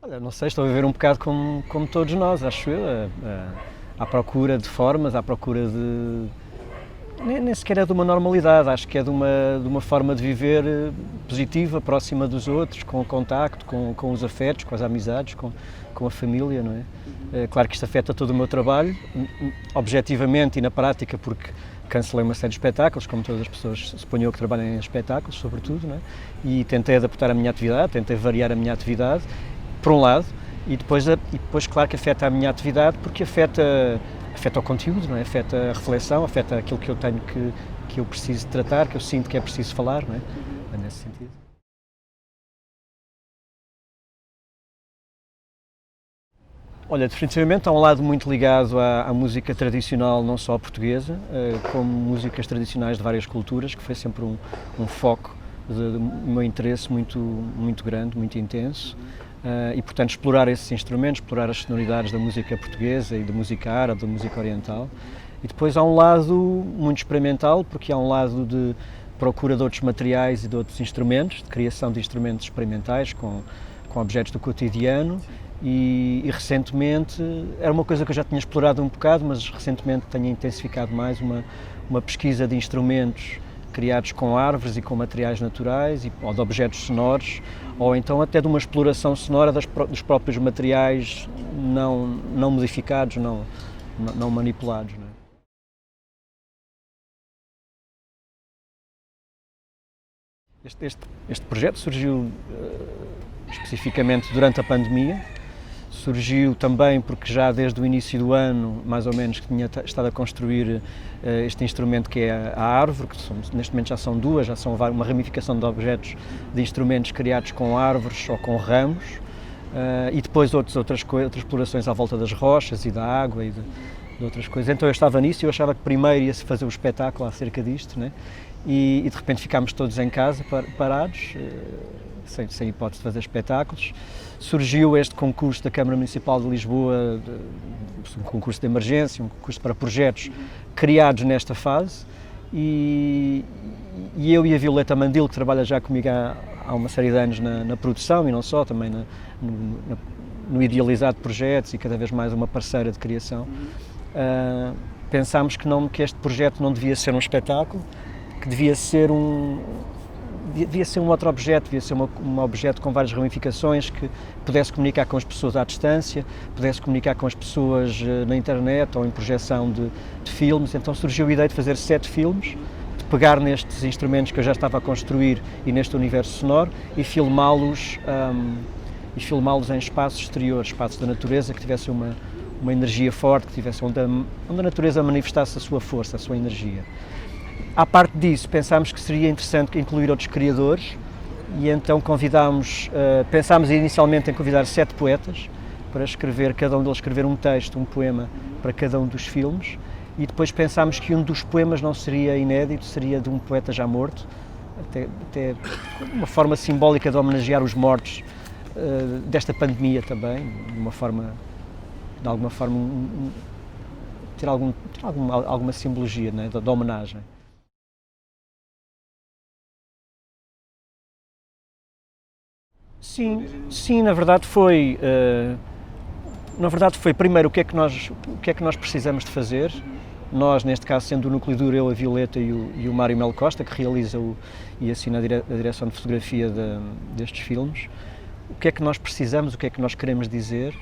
Olha, não sei, estou a viver um bocado como todos nós, acho eu, à procura de formas, à procura de. Nem sequer é de uma normalidade, acho que é de uma forma de viver positiva, próxima dos outros, com o contacto, com os afetos, com as amizades, com a família, não é? Claro que isto afeta todo o meu trabalho, objetivamente e na prática, porque cancelei uma série de espetáculos, como todas as pessoas suponho que trabalham em espetáculos, sobretudo, não é? E tentei adaptar a minha atividade, tentei variar a minha atividade, por um lado, e depois claro que afeta a minha atividade, porque afeta o conteúdo, não é? Afeta a reflexão, afeta aquilo que eu tenho que eu preciso tratar, que eu sinto que é preciso falar, não é? É nesse sentido. Olha, definitivamente há um lado muito ligado à música tradicional, não só portuguesa, como músicas tradicionais de várias culturas, que foi sempre um foco do meu interesse muito grande, muito intenso. E, portanto, explorar esses instrumentos, explorar as sonoridades da música portuguesa e da música árabe, da música oriental. E depois há um lado muito experimental, porque há um lado de procura de outros materiais e de outros instrumentos, de criação de instrumentos experimentais com objetos do cotidiano. E recentemente, era uma coisa que eu já tinha explorado um bocado, mas recentemente tenho intensificado mais uma pesquisa de instrumentos criados com árvores e com materiais naturais ou de objetos sonoros, ou então até de uma exploração sonora dos próprios materiais não modificados, não manipulados. Não é? Este projeto surgiu especificamente durante a pandemia. Surgiu também porque já desde o início do ano, mais ou menos, que tinha estado a construir este instrumento que é a árvore, que neste momento já são duas, já são uma ramificação de objetos, de instrumentos criados com árvores ou com ramos, e depois outras explorações à volta das rochas e da água e de outras coisas. Então eu estava nisso e eu achava que primeiro ia-se fazer o espetáculo acerca disto, né? E de repente ficámos todos em casa, parados, sem hipótese de fazer espetáculos. Surgiu este concurso da Câmara Municipal de Lisboa, um concurso de emergência, um concurso para projetos criados nesta fase, e eu e a Violeta Mandil, que trabalha já comigo há uma série de anos na produção e não só, também no idealizado de projetos e cada vez mais uma parceira de criação, pensámos que este projeto não devia ser um espetáculo, que devia ser um outro objeto, devia ser um objeto com várias ramificações, que pudesse comunicar com as pessoas à distância, pudesse comunicar com as pessoas na internet ou em projeção de filmes. Então surgiu a ideia de fazer 7 filmes, de pegar nestes instrumentos que eu já estava a construir e neste universo sonoro e filmá-los em espaços exteriores, espaços da natureza que tivessem uma energia forte, que tivessem onde a natureza manifestasse a sua força, a sua energia. À parte disso, pensámos que seria interessante incluir outros criadores e então pensámos inicialmente em convidar 7 poetas para escrever, cada um deles escrever um texto, um poema para cada um dos filmes, e depois pensámos que um dos poemas não seria inédito, seria de um poeta já morto, até uma forma simbólica de homenagear os mortos desta pandemia também, de alguma forma ter alguma simbologia, né, da homenagem. Sim, na verdade foi. Primeiro o que é que nós precisamos de fazer. Nós, neste caso, sendo o núcleo duro, eu, a Violeta e o Mário Melo Costa, que realiza e assina a direção de fotografia destes filmes. O que é que nós precisamos, o que é que nós queremos dizer,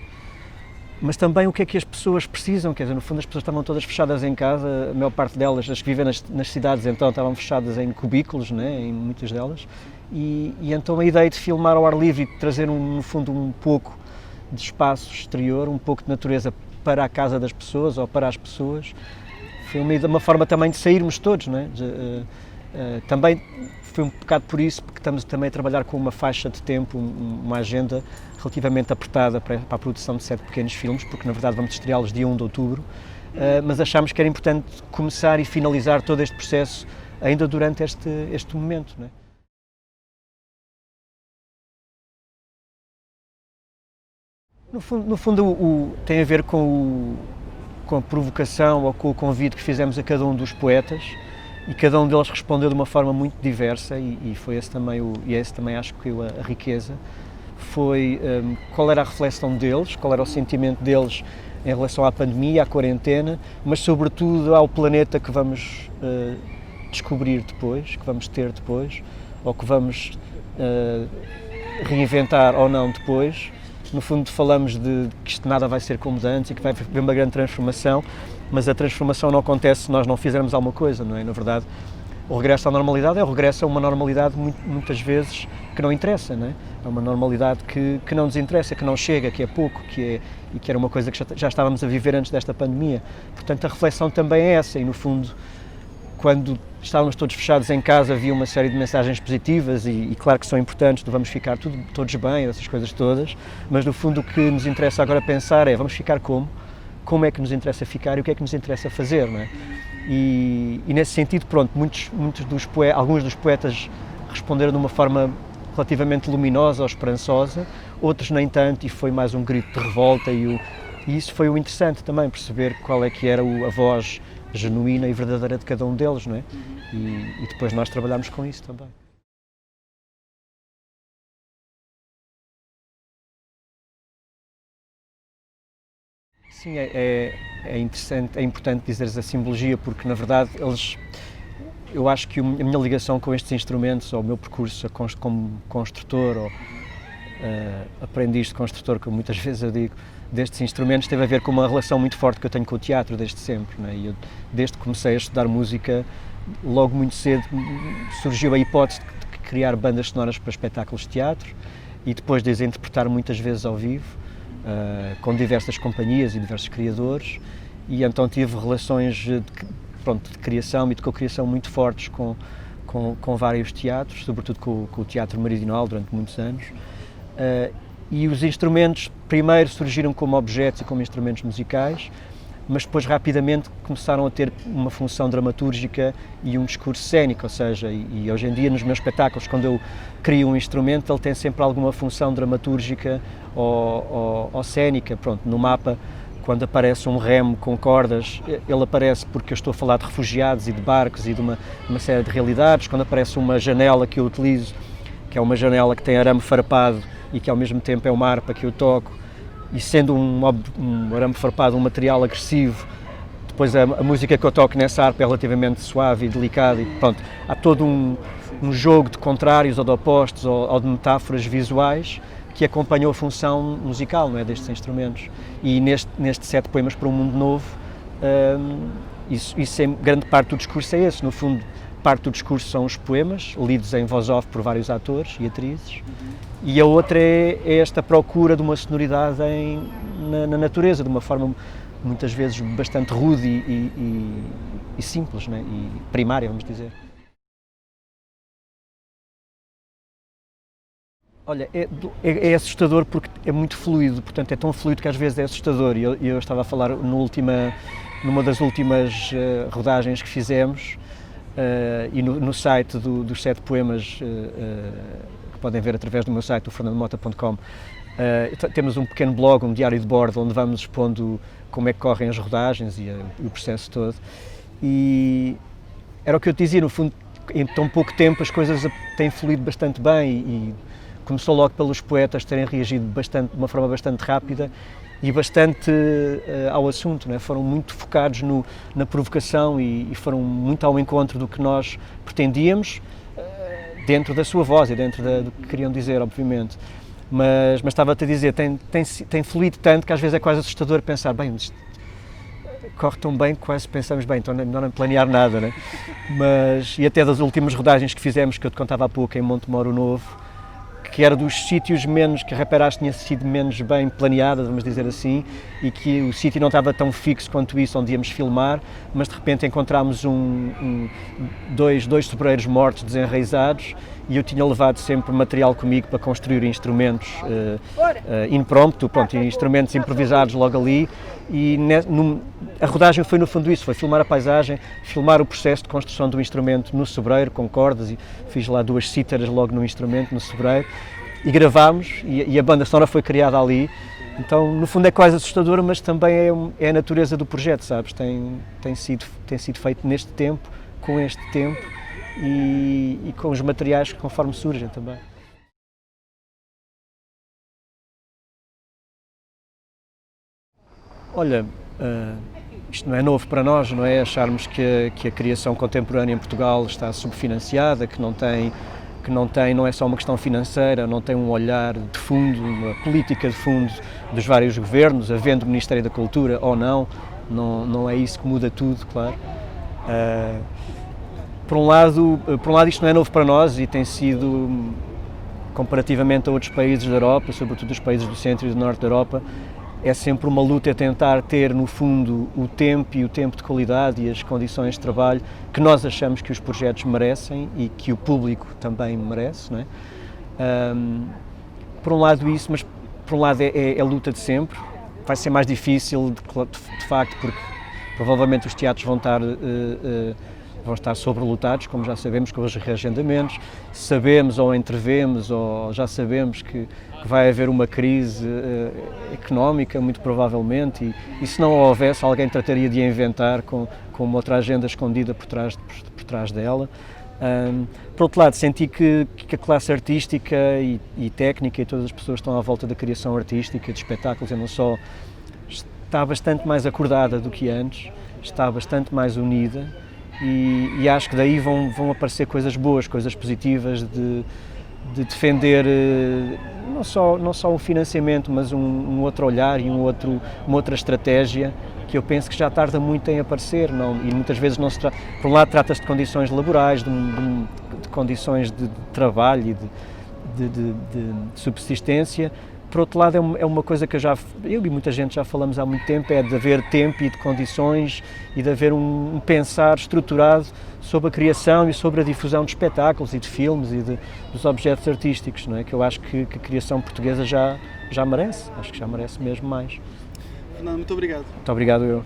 mas também o que é que as pessoas precisam, quer dizer, no fundo as pessoas estavam todas fechadas em casa, a maior parte delas, as que vivem nas cidades, então estavam fechadas em cubículos, né, em muitas delas, e então a ideia de filmar ao ar livre e de trazer, no fundo, um pouco de espaço exterior, um pouco de natureza para a casa das pessoas ou para as pessoas, foi uma forma também de sairmos todos, né? Também foi um bocado por isso, porque estamos também a trabalhar com uma faixa de tempo, uma agenda relativamente apertada para a produção de 7 pequenos filmes, porque na verdade vamos estreá-los dia 1 de outubro, mas achámos que era importante começar e finalizar todo este processo ainda durante este momento. Né? No fundo tem a ver com a provocação ou com o convite que fizemos a cada um dos poetas, e cada um deles respondeu de uma forma muito diversa, e foi esse também acho que a riqueza, foi qual era a reflexão deles, qual era o sentimento deles em relação à pandemia, à quarentena, mas sobretudo ao planeta que vamos descobrir depois, que vamos ter depois, ou que vamos reinventar ou não depois. No fundo falamos de que isto nada vai ser como antes e que vai haver uma grande transformação, mas a transformação não acontece se nós não fizermos alguma coisa, não é? Na verdade, o regresso à normalidade é o regresso a uma normalidade muitas vezes que não interessa, não é? É uma normalidade que não nos interessa, que não chega, que é pouco, e que era uma coisa que já estávamos a viver antes desta pandemia. Portanto, a reflexão também é essa e, no fundo, quando estávamos todos fechados em casa, havia uma série de mensagens positivas e claro que são importantes, vamos ficar todos bem, essas coisas todas, mas no fundo o que nos interessa agora pensar é, vamos ficar como é que nos interessa ficar e o que é que nos interessa fazer, não é? E nesse sentido, pronto, alguns dos poetas responderam de uma forma relativamente luminosa ou esperançosa, outros nem tanto, e foi mais um grito de revolta e isso foi o interessante também, perceber qual é que era a voz genuína e verdadeira de cada um deles, não é? E depois nós trabalhámos com isso também. Sim, é interessante, é importante dizeres a simbologia, porque na verdade eu acho que a minha ligação com estes instrumentos, ou o meu percurso como construtor, ou aprendiz de construtor, como muitas vezes eu digo, destes instrumentos, teve a ver com uma relação muito forte que eu tenho com o teatro desde sempre, não é? E eu, desde que comecei a estudar música, logo muito cedo surgiu a hipótese de criar bandas sonoras para espetáculos de teatro e depois de as interpretar muitas vezes ao vivo, com diversas companhias e diversos criadores, e então tive relações de criação e de co-criação muito fortes com vários teatros, sobretudo com o Teatro Meridional durante muitos anos. E os instrumentos primeiro surgiram como objetos e como instrumentos musicais, mas depois rapidamente começaram a ter uma função dramatúrgica e um discurso cénico, ou seja, e hoje em dia nos meus espetáculos, quando eu crio um instrumento, ele tem sempre alguma função dramatúrgica ou cénica. Pronto, no mapa, quando aparece um remo com cordas, ele aparece porque eu estou a falar de refugiados e de barcos e de uma série de realidades. Quando aparece uma janela que eu utilizo, que é uma janela que tem arame farpado e que ao mesmo tempo é uma harpa que eu toco, e sendo um arame farpado um material agressivo, depois a música que eu toco nessa harpa é relativamente suave e delicada, e pronto, há todo um jogo de contrários ou de opostos ou de metáforas visuais que acompanham a função musical, não é, destes instrumentos. E neste 7 poemas para um mundo novo, isso é, grande parte do discurso é esse, no fundo. Parte do discurso são os poemas, lidos em voz off por vários atores e atrizes, e a outra é esta procura de uma sonoridade na natureza, de uma forma muitas vezes bastante rude e simples, né? E primária, vamos dizer. Olha, é assustador porque é muito fluido, portanto é tão fluido que às vezes é assustador, e eu estava a falar numa das últimas rodagens que fizemos, e no site dos 7 poemas, que podem ver através do meu site, o fernandomota.com, temos um pequeno blog, um diário de bordo, onde vamos expondo como é que correm as rodagens e o processo todo. E era o que eu te dizia, no fundo, em tão pouco tempo as coisas têm fluído bastante bem e começou logo pelos poetas terem reagido de uma forma bastante rápida e bastante ao assunto, né? Foram muito focados na provocação e foram muito ao encontro do que nós pretendíamos, dentro da sua voz e dentro do que queriam dizer, obviamente. Mas estava-te a dizer, tem fluído tanto que às vezes é quase assustador pensar, bem, isto corre tão bem que quase pensamos, bem, então melhor não planear nada, né? E até das últimas rodagens que fizemos, que eu te contava há pouco, em Montemoro Novo, que era dos sítios que a Raparás tinha sido menos bem planeada, vamos dizer assim, e que o sítio não estava tão fixo quanto isso onde íamos filmar, mas de repente encontramos dois sobreiros mortos desenraizados e eu tinha levado sempre material comigo para construir instrumentos impromptu, instrumentos improvisados logo ali, e a rodagem foi no fundo isso, foi filmar a paisagem, filmar o processo de construção do instrumento no sobreiro, com cordas, e fiz lá 2 cítaras logo no instrumento, no sobreiro, e gravámos, e a banda sonora foi criada ali. Então, no fundo é quase assustador, mas também é a natureza do projeto, sabes? Tem sido feito neste tempo, com este tempo, e com os materiais conforme surgem também. Olha, isto não é novo para nós, não é? Acharmos que a criação contemporânea em Portugal está subfinanciada, que não é só uma questão financeira, não tem um olhar de fundo, uma política de fundo dos vários governos, havendo Ministério da Cultura ou não é isso que muda tudo, claro. Por um lado isto não é novo para nós e tem sido, comparativamente a outros países da Europa, sobretudo os países do centro e do norte da Europa, é sempre uma luta a tentar ter, no fundo, o tempo de qualidade e as condições de trabalho que nós achamos que os projetos merecem e que o público também merece, não é? Por um lado isso, mas por um lado é a luta de sempre. Vai ser mais difícil, de facto, porque provavelmente os teatros vão estar sobrelotados, como já sabemos, com os reagendamentos. Sabemos ou entrevemos ou já sabemos que vai haver uma crise económica, muito provavelmente, e se não houvesse, alguém trataria de inventar com uma outra agenda escondida por trás dela. Por outro lado, senti que a classe artística e técnica e todas as pessoas que estão à volta da criação artística, de espetáculos e não só, está bastante mais acordada do que antes, está bastante mais unida e acho que daí vão aparecer coisas boas, coisas positivas de defender não só o financiamento, mas um outro olhar e uma outra estratégia que eu penso que já tarda muito em aparecer, e muitas vezes não se trata. Por um lado trata-se de condições laborais, de condições de trabalho e de subsistência. Por outro lado é uma coisa que eu e muita gente já falamos há muito tempo, é de haver tempo e de condições e de haver um pensar estruturado sobre a criação e sobre a difusão de espetáculos e de filmes e dos objetos artísticos, não é? Que eu acho que a criação portuguesa já merece, acho que já merece mesmo mais. Fernando, muito obrigado. Muito obrigado eu.